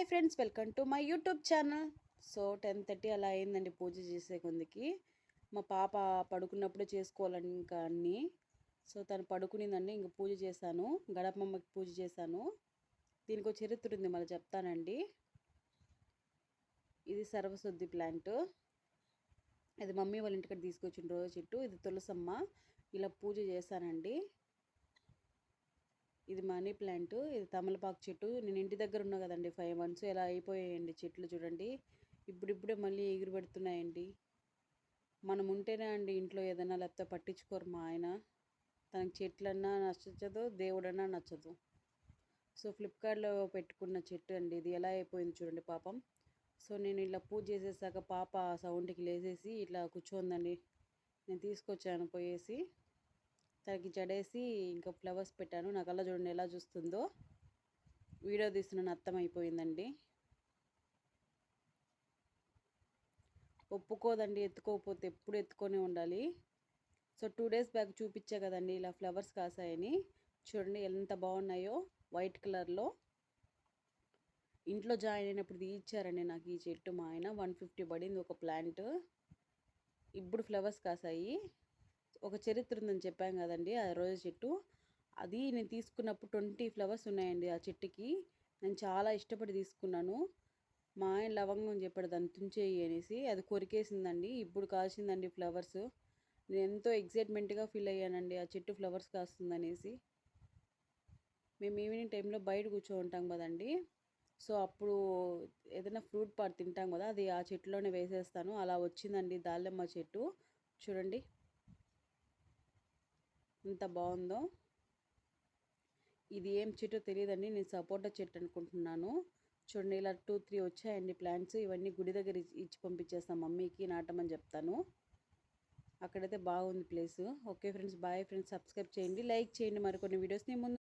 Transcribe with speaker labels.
Speaker 1: Hi friends, welcome to my YouTube channel. So 10:30 అలా అయిందండి పూజ చేసే కొందికి. మా పాప పడుకున్నప్పుడే చేసుకోవాలని ఇంకా అన్నీ. సో తను పడుకునిందండి, ఇంక పూజ చేశాను, గడపమ్మకి పూజ చేశాను. దీనికి ఒక చరిత్ర ఉంది, మళ్ళీ చెప్తానండి. ఇది సర్వశుద్ధి ప్లాంట్. ఇది మమ్మీ వాళ్ళ ఇంటికి తీసుకొచ్చిన రోజు చెట్టు. ఇది తులసమ్మ. ఇలా పూజ చేశానండి. ఇది మనీ ప్లాంట్, ఇది తమలపాకు చెట్టు. నేను ఇంటి దగ్గర ఉన్నా కదండి 5 months, ఎలా అయిపోయాయండి చెట్లు చూడండి. ఇప్పుడిప్పుడే మళ్ళీ ఎగురు పెడుతున్నాయండి. మనం ఉంటేనే అండి ఇంట్లో ఏదైనా, లేకపోతే పట్టించుకోరు మా ఆయన. తనకి చెట్లన్నా నచ్చదు, దేవుడన్నా నచ్చదు. సో ఫ్లిప్కార్ట్లో పెట్టుకున్న చెట్టు అండి ఇది. ఎలా అయిపోయింది చూడండి పాపం. సో నేను ఇలా పూజ చేసేసాక పాప సౌండ్కి లేసేసి ఇట్లా కూర్చోందండి. నేను తీసుకొచ్చాను పోయేసి, తనకి జడేసి ఇంకా ఫ్లవర్స్ పెట్టాను. నా కల్లా చూడండి ఎలా చూస్తుందో. వీడియో తీస్తున్నాను, అర్థమైపోయిందండి. ఒప్పుకోదండి, ఎత్తుకోకపోతే ఎప్పుడు ఎత్తుకొని ఉండాలి. సో 2 days బ్యాక్ చూపించా కదండి ఇలా ఫ్లవర్స్ కాసాయని. చూడండి ఎంత బాగున్నాయో, వైట్ కలర్లో. ఇంట్లో జాయిన్ అయినప్పుడు ఇచ్చారండి నాకు ఈ చెట్టు మా ఆయన. 150 పడింది ఒక ప్లాంట్. ఇప్పుడు ఫ్లవర్స్ కాసాయి. ఒక చరిత్ర ఉందని చెప్పాం కదండి ఆ రోజు చెట్టు. అది నేను తీసుకున్నప్పుడు 20 ఫ్లవర్స్ ఉన్నాయండి ఆ చెట్టుకి. నేను చాలా ఇష్టపడి తీసుకున్నాను. మా ఆయన లవంగం చెప్పాడు దాన్ని తుంచేయి అనేసి, అది కొరికేసిందండి. ఇప్పుడు కాసిందండి ఫ్లవర్స్. నేను ఎంతో ఎగ్జైట్మెంట్గా ఫీల్ అయ్యానండి ఆ చెట్టు ఫ్లవర్స్ కాస్తుందనేసి. మేము ఈవినింగ్ టైంలో బయట కూర్చో ఉంటాం కదండి. సో అప్పుడు ఏదైనా ఫ్రూట్ పాట్ తింటాం కదా, అది ఆ చెట్టులోనే వేసేస్తాను. అలా వచ్చిందండి దానిమ్మ చెట్టు. చూడండి ఎంత బాగుందో. ఇది ఏం చెట్టో తెలియదండి, నేను సపోటా చెట్టు అనుకుంటున్నాను. చూడండి ఇలా 2-3 వచ్చాయండి ప్లాంట్స్. ఇవన్నీ గుడి దగ్గర ఇచ్చి పంపించేస్తాం మమ్మీకి, నాటమని చెప్తాను. అక్కడైతే బాగుంది place. Okay friends, bye friends. Subscribe చేయండి, లైక్ చేయండి. మరికొన్ని వీడియోస్ని ముందు